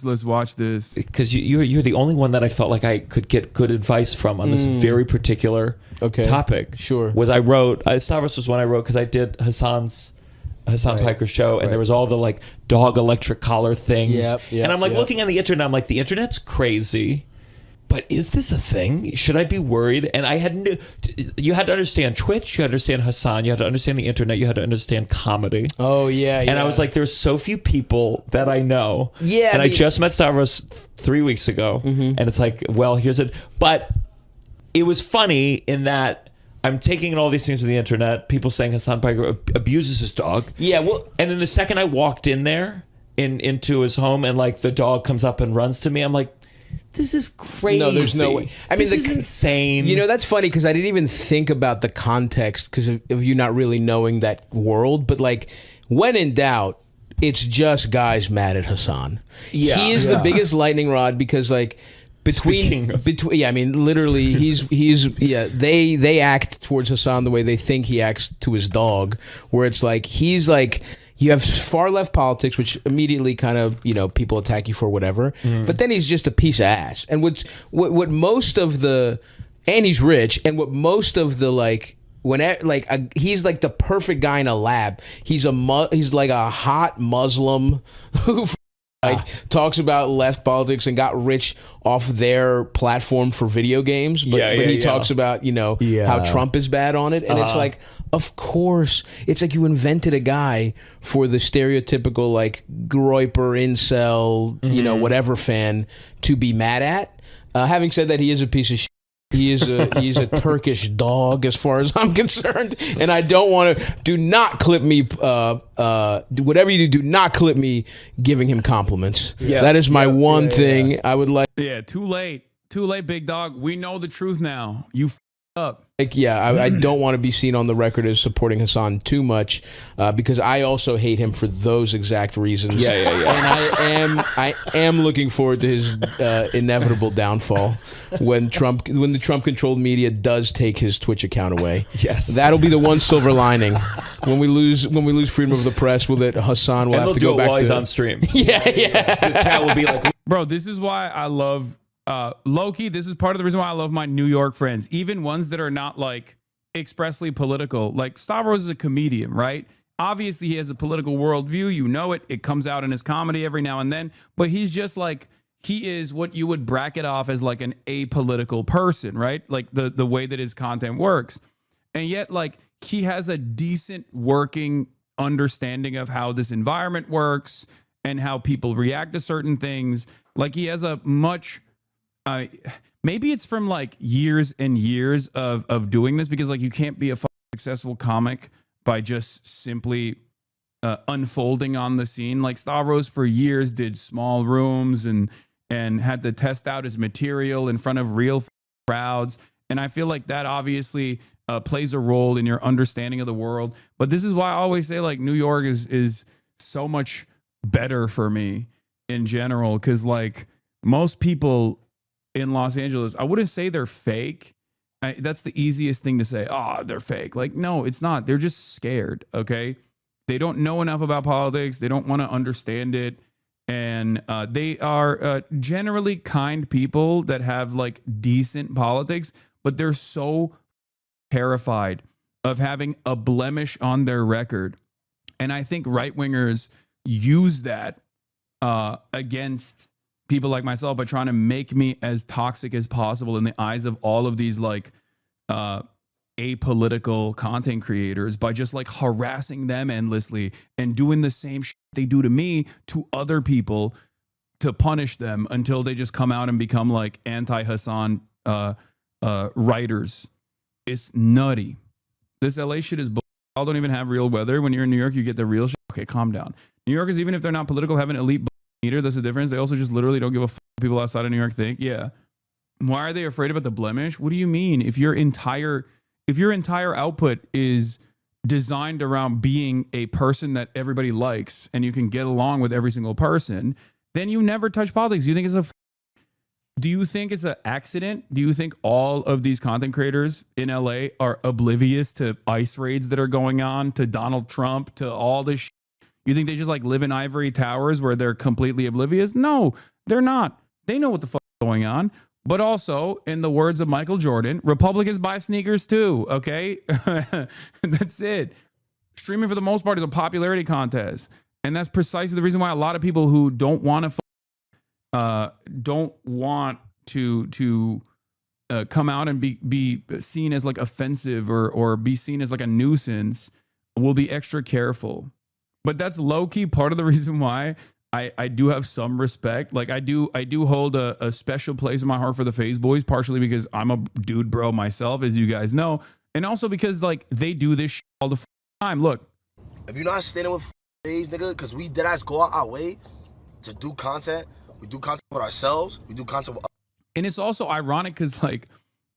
let's watch this. Because you're the only one that I felt like I could get good advice from on this very particular topic. Sure. Was I wrote Stavros was one I wrote because I did Hasan Piker's show, and there was all the like dog electric collar things. And I'm like looking on the internet, I'm like, the internet's crazy. But is this a thing? Should I be worried? And I had you had to understand Twitch, you had to understand Hasan, you had to understand the internet, you had to understand comedy. Oh yeah. And I was like, there's so few people that I know. Yeah. And I just met Stavros 3 weeks ago, and it's like, well, here's it. But it was funny in that I'm taking in all these things from the internet. People saying Hasan Piker abuses his dog. Yeah. Well, and then the second I walked in there into his home, and like the dog comes up and runs to me, I'm like, this is crazy. No, there's no way. I mean, this is insane. You know, that's funny because I didn't even think about the context because of you not really knowing that world. But like, when in doubt, it's just guys mad at Hasan. Yeah, he is the biggest lightning rod because like between I mean, literally, they act towards Hasan the way they think he acts to his dog, where it's like he's like. You have far left politics, which immediately kind of, you know, people attack you for whatever. But then he's just a piece of ass. And what most of the, and he's rich, and what most of the like, he's like the perfect guy in a lab. He's like a hot Muslim who talks about left politics and got rich off their platform for video games, but he talks about, you know, how Trump is bad on it, and it's like, of course, it's like you invented a guy for the stereotypical like groiper incel, you know, whatever fan to be mad at. Having said that, he is a piece of shit. He's a Turkish dog as far as I'm concerned, and I don't want to. Do not clip me. Whatever you do not clip me giving him compliments. Yeah, that is my one thing I would like. Yeah, too late, big dog. We know the truth now. You up. Like, I don't want to be seen on the record as supporting Hasan too much because I also hate him for those exact reasons. And I am looking forward to his inevitable downfall when the Trump-controlled media does take his Twitch account away. Yes, that'll be the one silver lining. When we lose freedom of the press, Hasan will have to go back while to he's on stream. The chat will be like, bro, this is why I love. Loki, this is part of the reason why I love my New York friends, even ones that are not like expressly political. Like Stavros is a comedian, right? Obviously, he has a political worldview. You know it. It comes out in his comedy every now and then. But he's just like, he is what you would bracket off as like an apolitical person, right? Like the way that his content works. And yet, like, he has a decent working understanding of how this environment works and how people react to certain things. Like, he has a much... maybe it's from like years and years of doing this, because like you can't be a successful comic by just simply unfolding on the scene. Like Stavros for years did small rooms and had to test out his material in front of real crowds. And I feel like that obviously plays a role in your understanding of the world. But this is why I always say like New York is so much better for me in general. 'Cause like most people in Los Angeles, I wouldn't say they're fake. That's the easiest thing to say. Oh, they're fake. Like, no, it's not. They're just scared, okay? They don't know enough about politics. They don't want to understand it. And they are generally kind people that have, like, decent politics, but they're so terrified of having a blemish on their record. And I think right-wingers use that against people like myself by trying to make me as toxic as possible in the eyes of all of these like apolitical content creators by just like harassing them endlessly and doing the same shit they do to me to other people to punish them until they just come out and become like anti-Hasan writers. It's nutty. This LA shit is bull. Y'all don't even have real weather. When you're in New York, you get the real shit. Okay, calm down. New Yorkers, even if they're not political, have an elite meter. That's the difference. They also just literally don't give a fuck what people outside of New York think. Yeah. Why are they afraid about the blemish? What do you mean? If your entire output is designed around being a person that everybody likes and you can get along with every single person, then you never touch politics. Do you think it's an accident? Do you think all of these content creators in LA are oblivious to ICE raids that are going on, to Donald Trump, to all this shit? You think they just like live in ivory towers where they're completely oblivious? No, they're not. They know what the fuck is going on. But also, in the words of Michael Jordan, Republicans buy sneakers too, okay? That's it. Streaming for the most part is a popularity contest. And that's precisely the reason why a lot of people who don't want to come out and be seen as like offensive or be seen as like a nuisance will be extra careful. But that's low-key part of the reason why I do have some respect. Like I do hold a special place in my heart for the FaZe boys, partially because I'm a dude bro myself, as you guys know, and also because like they do this shit all the time. Look, if you're not standing with FaZe, nigga, because we deadass go out our way to do content. We do content with ourselves. We do content with. And it's also ironic because like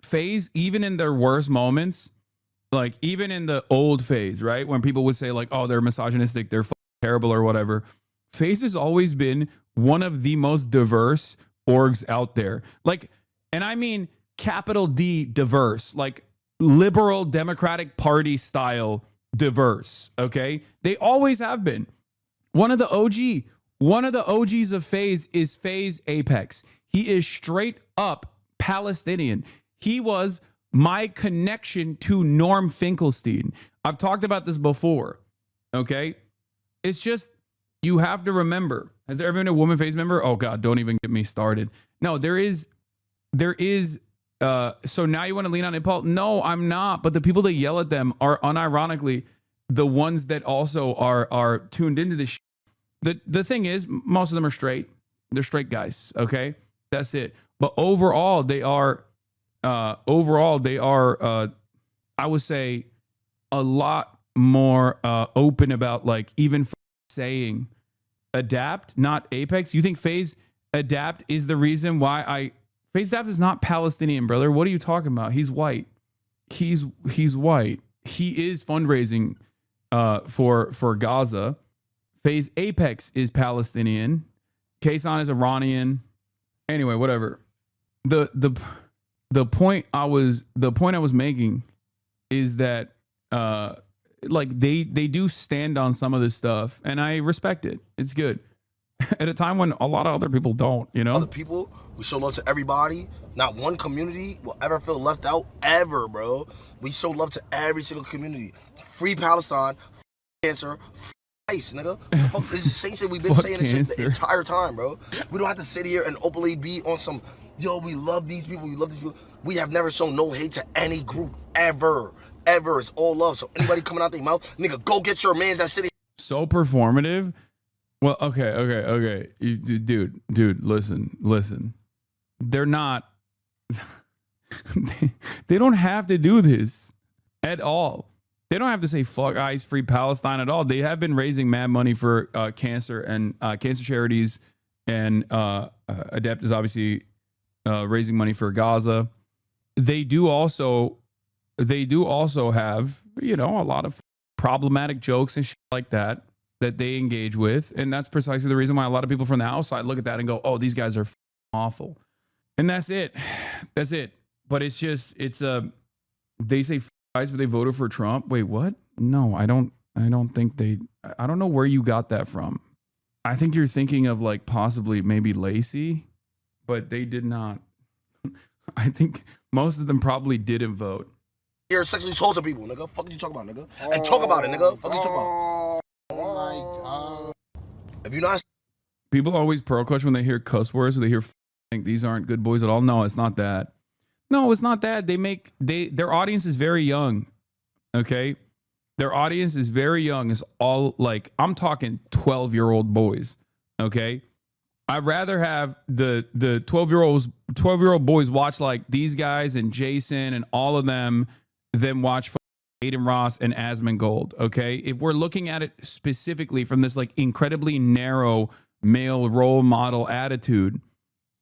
FaZe, even in their worst moments, like even in the old FaZe, right, when people would say like, oh, they're misogynistic, they're terrible or whatever. FaZe has always been one of the most diverse orgs out there. Like, and I mean capital D diverse, like liberal Democratic Party style diverse. Okay. They always have been. One of the OGs of FaZe is FaZe Apex. He is straight up Palestinian. He was my connection to Norm Finkelstein. I've talked about this before. Okay. It's just, you have to remember, has there ever been a woman FaZe member? Oh God, don't even get me started. No, there is, so now you want to lean on Paul? No, I'm not. But the people that yell at them are unironically the ones that also are tuned into this shit. The thing is, most of them are straight. They're straight guys. Okay. That's it. But overall, they are, I would say a lot more open about like even saying adapt, not Apex. You think FaZe adapt is the reason why FaZe adapt is not Palestinian, brother. What are you talking about? He's white. He's white. He is fundraising for Gaza. FaZe Apex is Palestinian. Hasan is Iranian. Anyway, whatever. The point I was making is that like they do stand on some of this stuff, and I respect it. It's good. At a time when a lot of other people don't, you know? Other people, we show love to everybody. Not one community will ever feel left out, ever, bro. We show love to every single community. Free Palestine, cancer, ICE, nigga. This is the same shit we've been saying this shit the entire time, bro. We don't have to sit here and openly be on some, yo, we love these people, we love these people. We have never shown no hate to any group, ever. Ever. It's all love. So anybody coming out their mouth, nigga, go get your mans that city. So performative. Well, okay. Dude, listen. They're not, they don't have to do this at all. They don't have to say fuck ICE, free Palestine at all. They have been raising mad money for cancer and cancer charities, and Adept is obviously raising money for Gaza. They do also have, you know, a lot of problematic jokes and shit like that they engage with. And that's precisely the reason why a lot of people from the outside look at that and go, oh, these guys are awful. And that's it. That's it. But it's just, they say guys, but they voted for Trump. Wait, what? No, I don't think I don't know where you got that from. I think you're thinking of like possibly maybe Lacey, but they did not. I think most of them probably didn't vote. You're sexually assaulting people, nigga. Fuck you talking about, nigga? And talk about it, nigga. Fuck you talking about? Oh my God. If you're not, people always pearl clutch when they hear cuss words or they hear think these aren't good boys at all. No, it's not that. No, it's not that. Their audience is very young. Okay, their audience is very young. It's all like, I'm talking 12-year-old boys. Okay, I'd rather have the 12-year-old boys watch like these guys and Jason and all of them than watch Aiden Ross and Asmongold. Okay, if we're looking at it specifically from this like incredibly narrow male role model attitude,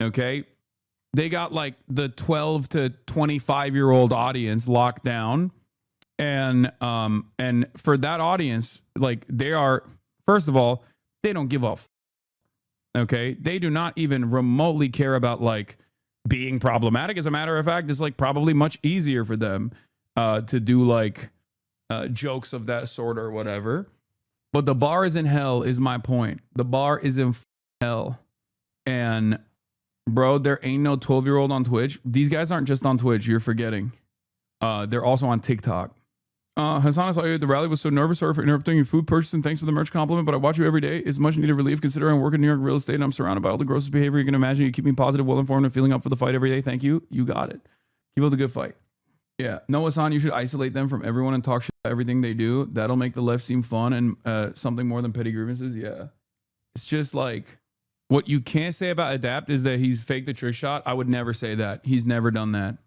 okay, they got like the 12 to 25-year-old audience locked down, and for that audience, like they are, first of all, they don't give a f-. Okay, they do not even remotely care about like being problematic. As a matter of fact, it's like probably much easier for them to do like jokes of that sort or whatever. But the bar is in hell is my point. The bar is in hell. And bro, there ain't no 12-year-old on Twitch. These guys aren't just on Twitch. You're forgetting. They're also on TikTok. Hasan, I saw you at the rally. Was so nervous. Sorry for interrupting your food purchase and thanks for the merch compliment. But I watch you every day. It's much needed relief considering I work in New York real estate and I'm surrounded by all the grossest behavior you can imagine. You keep me positive, well informed, and feeling up for the fight every day. Thank you. You got it. Keep up the good fight. Yeah. No, Hasan, you should isolate them from everyone and talk shit about everything they do. That'll make the left seem fun and something more than petty grievances. Yeah. It's just like what you can't say about Adapt is that he's faked the trick shot. I would never say that. He's never done that.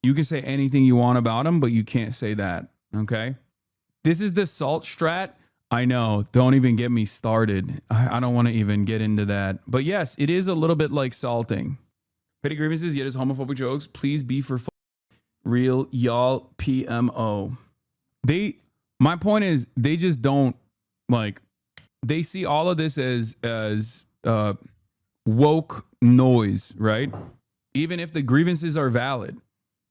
You can say anything you want about him, but you can't say that. Okay. This is the salt strat. I know. Don't even get me started. I don't want to even get into that. But yes, it is a little bit like salting. Petty grievances, yet as homophobic jokes. Please be for real, y'all. PMO. My point is, they just don't like. They see all of this as woke noise, right? Even if the grievances are valid,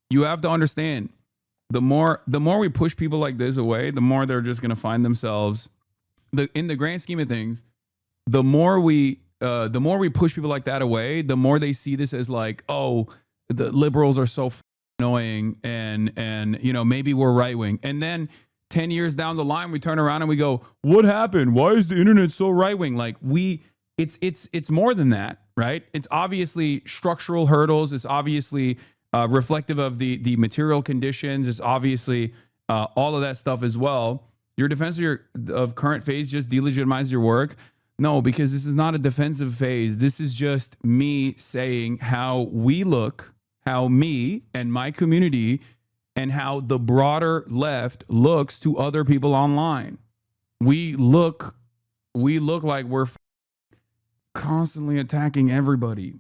you have to understand. The more we push people like this away, the more they're just going to find themselves. In the grand scheme of things, the more we push people like that away, the more they see this as like, oh, the liberals are so annoying, and you know, maybe we're right wing, and then 10 years down the line, we turn around and we go, what happened? Why is the internet so right wing? Like it's more than that, right? It's obviously structural hurdles. It's obviously reflective of the material conditions. It's obviously all of that stuff as well. Your defense of current phase just delegitimizes your work. No, because this is not a defensive phase. This is just me saying how we look, how me and my community and how the broader left looks to other people online. We look like we're constantly attacking everybody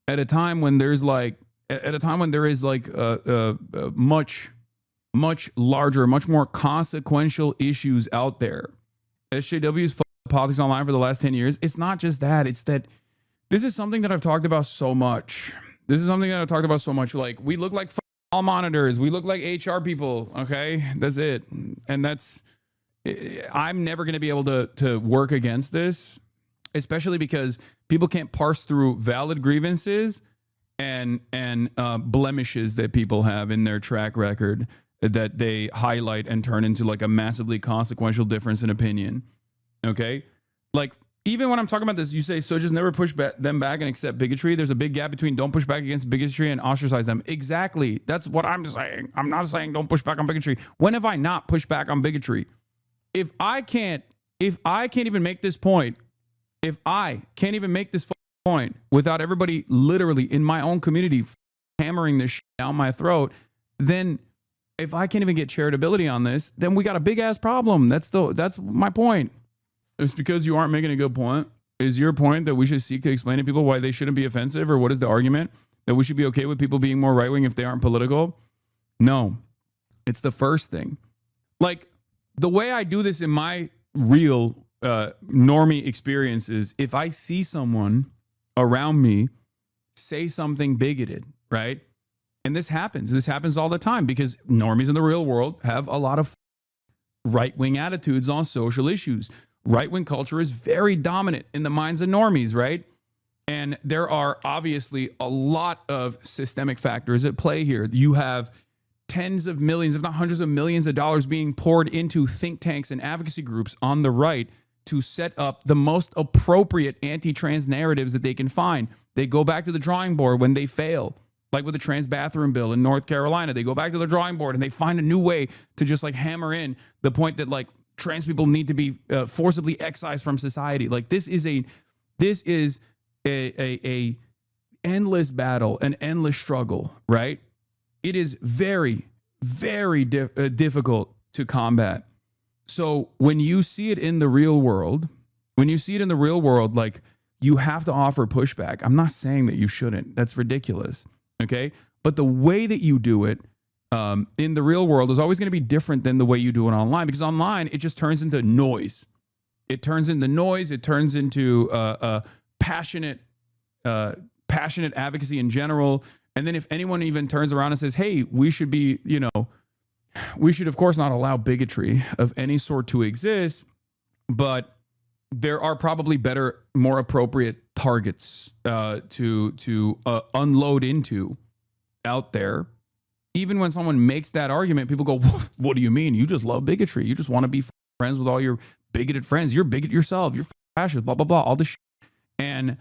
at a time when there is like much larger, much more consequential issues out there. SJW's politics online for the last 10 years. It's not just that. It's that this is something that I've talked about so much. Like, we look like all monitors. We look like HR people. Okay. That's it. And I'm never going to be able to work against this, especially because people can't parse through valid grievances and blemishes that people have in their track record that they highlight and turn into like a massively consequential difference in opinion. Okay. Like, even when I'm talking about this, you say, so just never push them back and accept bigotry. There's a big gap between don't push back against bigotry and ostracize them. Exactly. That's what I'm saying. I'm not saying don't push back on bigotry. When have I not pushed back on bigotry? If I can't even make this point, without everybody literally in my own community hammering this shit down my throat, then if I can't even get charitability on this, then we got a big ass problem. That's my point. It's because you aren't making a good point. Is your point that we should seek to explain to people why they shouldn't be offensive, or what is the argument that we should be okay with people being more right-wing if they aren't political? No, it's the first thing. Like, the way I do this in my real normie experiences, if I see someone around me say something bigoted, right? And this happens all the time because normies in the real world have a lot of right-wing attitudes on social issues. Right-wing culture is very dominant in the minds of normies, right? And there are obviously a lot of systemic factors at play here. You have tens of millions, if not hundreds of millions of dollars being poured into think tanks and advocacy groups on the right to set up the most appropriate anti-trans narratives that they can find. They go back to the drawing board when they fail, like with the trans bathroom bill in North Carolina. They go back to the drawing board and they find a new way to just like hammer in the point that like trans people need to be forcibly excised from society. Like, this is a endless battle, an endless struggle, right? It is very, very difficult to combat. So when you see it in the real world, like, you have to offer pushback. I'm not saying that you shouldn't. That's ridiculous. Okay. But the way that you do it in the real world is always going to be different than the way you do it online, because online, it just turns into noise. It turns into passionate advocacy in general. And then if anyone even turns around and says, hey, we should of course not allow bigotry of any sort to exist, but there are probably better, more appropriate targets to unload into out there. Even when someone makes that argument, people go, "What do you mean? You just love bigotry. You just want to be friends with all your bigoted friends. You're bigot yourself. You're fascist. Blah blah blah. All this shit." And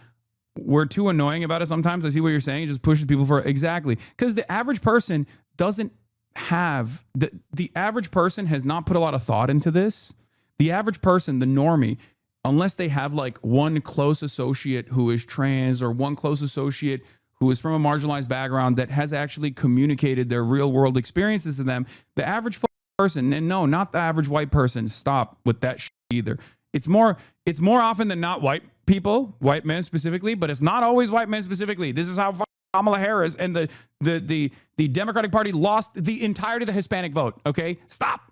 we're too annoying about it sometimes. I see what you're saying. It just pushes people for exactly because the average person doesn't have the average person has not put a lot of thought into this. The average person, the normie, unless they have like one close associate who is trans or one close associate who is from a marginalized background that has actually communicated their real world experiences to them, the average person, and no, not the average white person, stop with that shit either. It's more often than not white people, white men specifically, but it's not always white men specifically. This is how Kamala Harris and the Democratic Party lost the entirety of the Hispanic vote. Okay, stop.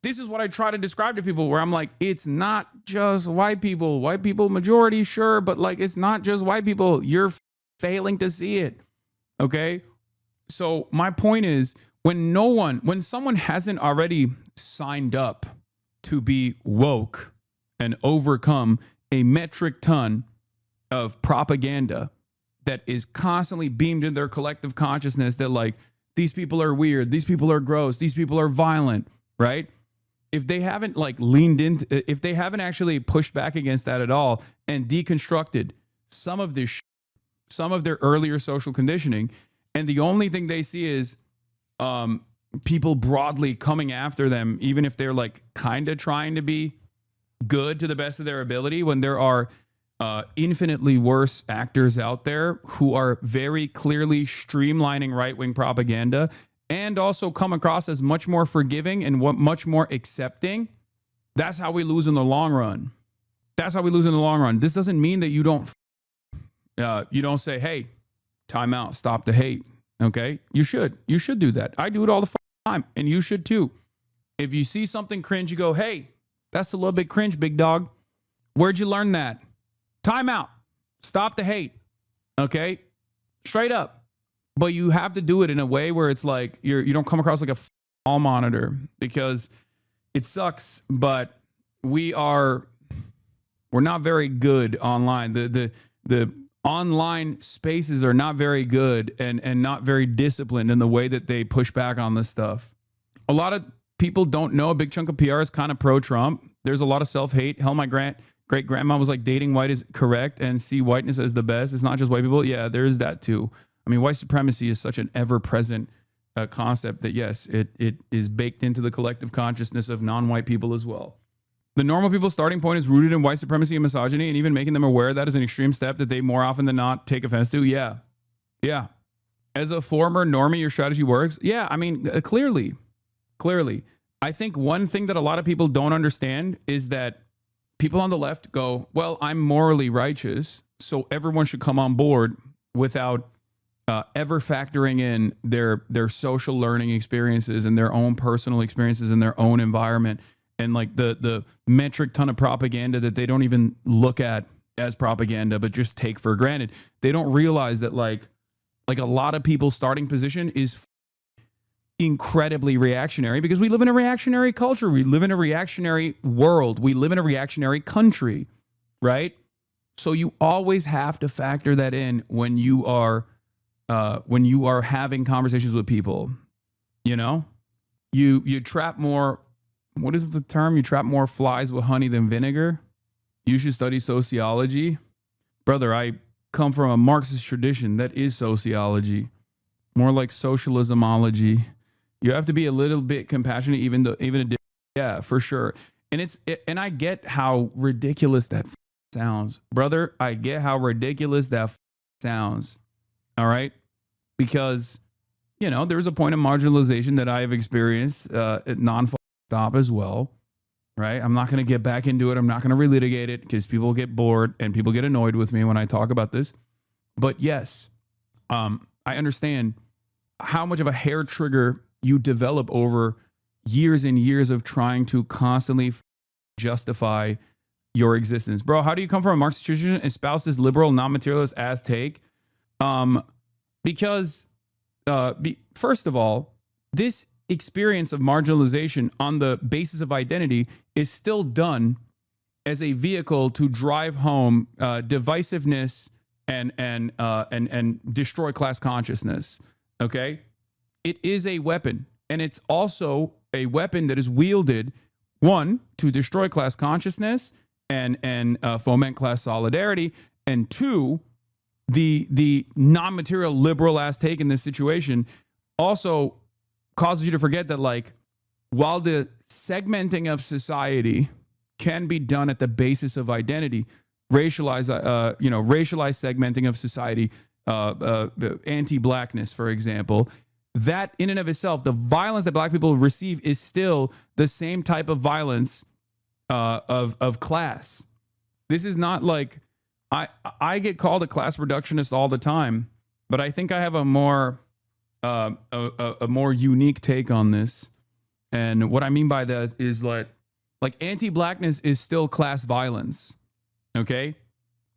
This is what I try to describe to people where I'm like, it's not just white people. White people majority, sure, but like it's not just white people. You're failing to see it. Okay? So my point is when someone hasn't already signed up to be woke and overcome a metric ton of propaganda that is constantly beamed in their collective consciousness that like these people are weird, these people are gross, these people are violent, right? If they haven't like leaned into, if they haven't actually pushed back against that at all and deconstructed some of this, some of their earlier social conditioning, and the only thing they see is people broadly coming after them, even if they're like kind of trying to be good to the best of their ability, when there are infinitely worse actors out there who are very clearly streamlining right-wing propaganda and also come across as much more forgiving and much more accepting. That's how we lose in the long run. That's how we lose in the long run. This doesn't mean that you don't say, hey, time out, stop the hate. Okay? You should do that. I do it all the time, and you should too. If you see something cringe, you go, hey, that's a little bit cringe, big dog. Where'd you learn that? Time out. Stop the hate. Okay? Straight up. But you have to do it in a way where it's like you don't come across like a all monitor, because it sucks, but we're not very good online. The online spaces are not very good and not very disciplined in the way that they push back on this stuff. A lot of people don't know a big chunk of PR is kind of pro-Trump. There's a lot of self-hate. Hell, my great-grandma was like, dating white is correct and see whiteness as the best. It's not just white people. Yeah, there is that too. I mean, white supremacy is such an ever-present concept that, yes, it is baked into the collective consciousness of non-white people as well. The normal people's starting point is rooted in white supremacy and misogyny, and even making them aware of that is an extreme step that they more often than not take offense to. Yeah. Yeah. As a former normie, your strategy works. Yeah, I mean, clearly. I think one thing that a lot of people don't understand is that people on the left go, well, I'm morally righteous, so everyone should come on board without ever factoring in their social learning experiences and their own personal experiences in their own environment, and like the metric ton of propaganda that they don't even look at as propaganda but just take for granted. They don't realize that like a lot of people's starting position is incredibly reactionary, because we live in a reactionary culture. We live in a reactionary world. We live in a reactionary country, right? So you always have to factor that in when you are having conversations with people. You know, you trap more. What is the term? You trap more flies with honey than vinegar. You should study sociology. Brother, I come from a Marxist tradition. That is sociology. More like socialismology. You have to be a little bit compassionate, yeah, for sure. And I get how ridiculous that sounds. Brother, I get how ridiculous that sounds. All right? Because, you know, there's a point of marginalization that I have experienced at non-stop as well, right? I'm not going to get back into it. I'm not going to relitigate it because people get bored and people get annoyed with me when I talk about this. But yes, I understand how much of a hair trigger you develop over years and years of trying to constantly justify your existence. Bro, how do you come from a Marxist tradition and espouse this liberal, non-materialist ass take? Because first of all, this experience of marginalization on the basis of identity is still done as a vehicle to drive home divisiveness and destroy class consciousness. Okay, it is a weapon, and it's also a weapon that is wielded, one, to destroy class consciousness and foment class solidarity, and two, the non-material liberal ass take in this situation also causes you to forget that, like, while the segmenting of society can be done at the basis of identity, racialized segmenting of society, anti-blackness, for example, that in and of itself, the violence that black people receive is still the same type of violence of class. This is not like, I get called a class reductionist all the time, but I think I have a more unique take on this. And what I mean by that is like anti-blackness is still class violence. Okay?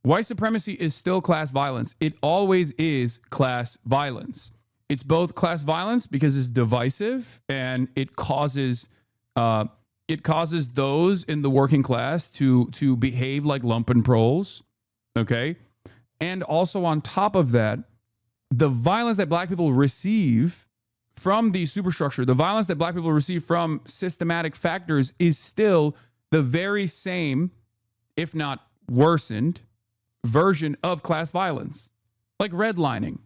White supremacy is still class violence. It always is class violence. It's both class violence because it's divisive and it causes those in the working class to behave like lumpen proles. Okay? And also on top of that, the violence that black people receive from the superstructure, the violence that black people receive from systematic factors is still the very same, if not worsened, version of class violence. Like redlining.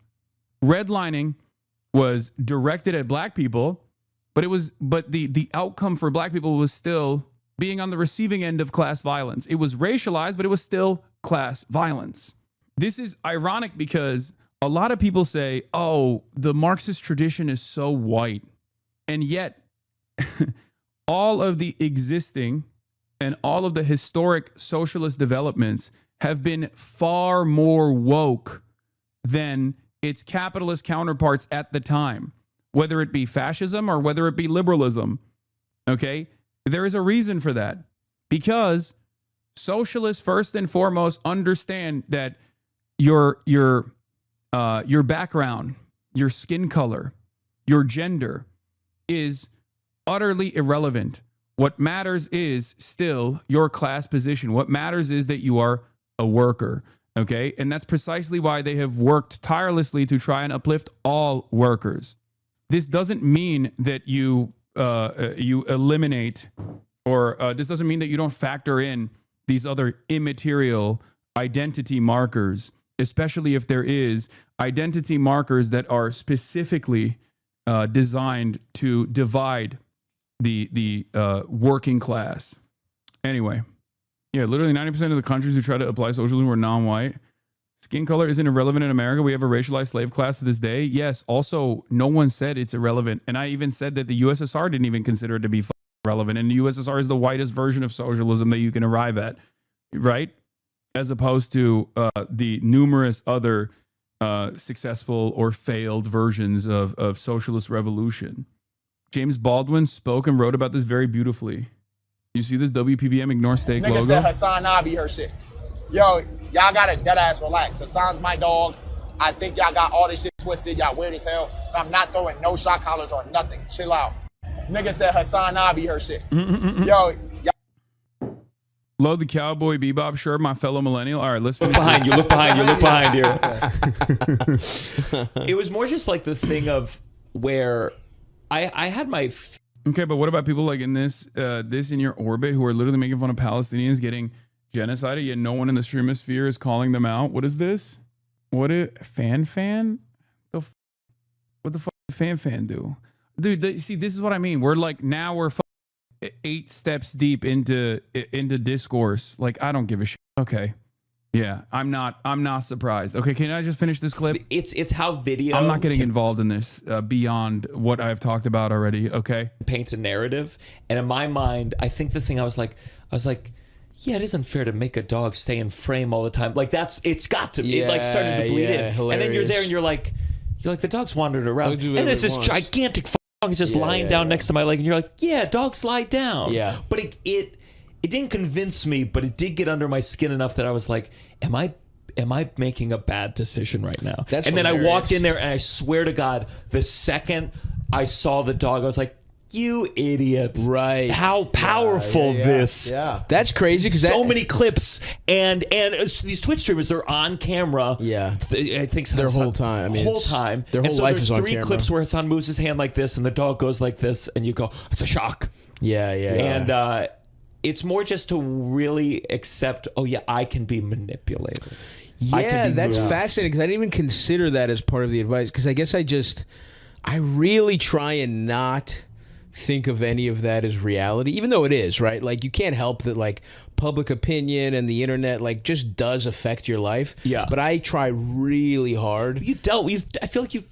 Redlining was directed at black people, but the outcome for black people was still being on the receiving end of class violence. It was racialized, but it was still class violence. This is ironic because a lot of people say, oh, the Marxist tradition is so white. And yet, all of the existing and all of the historic socialist developments have been far more woke than its capitalist counterparts at the time, whether it be fascism or whether it be liberalism. Okay? There is a reason for that. Because socialists, first and foremost, understand that your background, your skin color, your gender is utterly irrelevant. What matters is still your class position. What matters is that you are a worker, okay? And that's precisely why they have worked tirelessly to try and uplift all workers. This doesn't mean that you eliminate, or this doesn't mean that you don't factor in these other immaterial identity markers, especially if there is identity markers that are specifically designed to divide the working class. Anyway, yeah, literally 90% of the countries who try to apply socialism were non-white. Skin color isn't irrelevant in America. We have a racialized slave class to this day. Yes, also, no one said it's irrelevant. And I even said that the USSR didn't even consider it to be relevant. And the USSR is the whitest version of socialism that you can arrive at, right? As opposed to the numerous other successful or failed versions of socialist revolution. James Baldwin spoke and wrote about this very beautifully. You see this WPBM ignore steak Nigga logo? said HasanAbi her shit. Yo, y'all gotta dead ass relax. Hasan's my dog. I think y'all got all this shit twisted. Y'all weird as hell. I'm not throwing no shot collars or nothing. Chill out. Nigga said HasanAbi her shit. Yo, Love the Cowboy Bebop shirt, my fellow millennial. All right, let's look behind you. Look behind you. Look behind you. It was more just like the thing of where I had my. Okay, but what about people like in this in your orbit who are literally making fun of Palestinians getting genocided, yet no one in the streamosphere is calling them out? What is this? What fan? What the fuck did fan do? Dude, see, this is what I mean. We're like, now we're 8 steps deep into discourse. Like, I don't give a shit. Okay. Yeah, I'm not surprised. Okay, can I just finish this clip? It's how video. I'm not getting involved in this beyond what I've talked about already. Okay, paints a narrative, and in my mind, I think the thing I was like, yeah, it isn't fair to make a dog stay in frame all the time. Like it's got to be. It like started to bleed in, hilarious. And then you're there, and you're like the dog's wandered around, and there's this gigantic dog is just lying down next to my leg, and you're like, yeah, dogs lie down. Yeah, but it didn't convince me, but it did get under my skin enough that I was like, am I making a bad decision right now? That's and hilarious. Then I walked in there, and I swear to God, the second I saw the dog, I was like, you idiot. Right. How powerful this. Yeah. That's crazy because so many clips and these Twitch streamers, they're on camera. Yeah. I think their whole time. I mean, whole time. Their whole life is on camera. There's 3 clips where Hasan moves his hand like this and the dog goes like this and you go, it's a shock. Yeah. And it's more just to really accept, oh yeah, I can be manipulated. Yeah, that's fascinating because I didn't even consider that as part of the advice because I guess I really try and not think of any of that as reality, even though it is, right? Like you can't help that like public opinion and the internet like just does affect your life. Yeah. But I try really hard. I feel like you've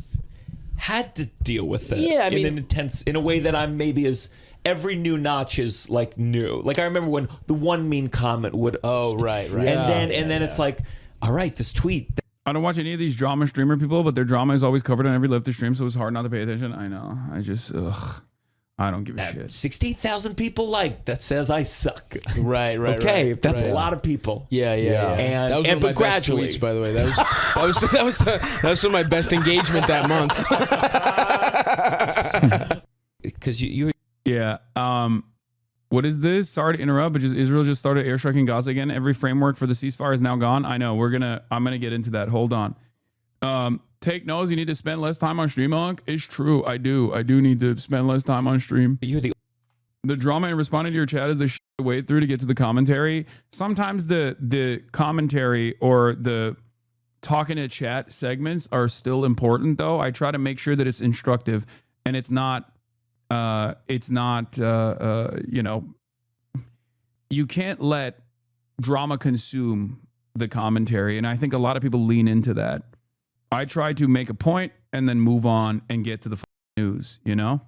had to deal with it in a way that I'm maybe as every new notch is like new. Like I remember when the one mean comment would right. And then it's like, all right, this tweet. I don't watch any of these drama streamer people, but their drama is always covered on every lifter stream, so it's hard not to pay attention. I know. I don't give a shit. 68,000 people that says I suck. Right. Okay, that's a lot of people. Yeah. And that was one of my best tweets, by the way. That was some of my best engagement that month. Because you. Yeah. What is this? Sorry to interrupt, but Israel just started airstriking Gaza again. Every framework for the ceasefire is now gone. I know. I'm gonna get into that. Hold on. Take notes. You need to spend less time on stream, Unc. It's true. I do need to spend less time on stream. You're the drama in responding to your chat is the shit to wade through to get to the commentary. Sometimes the commentary or the talking to chat segments are still important, though. I try to make sure that it's instructive and it's not. You can't let drama consume the commentary. And I think a lot of people lean into that. I try to make a point and then move on and get to the news, you know?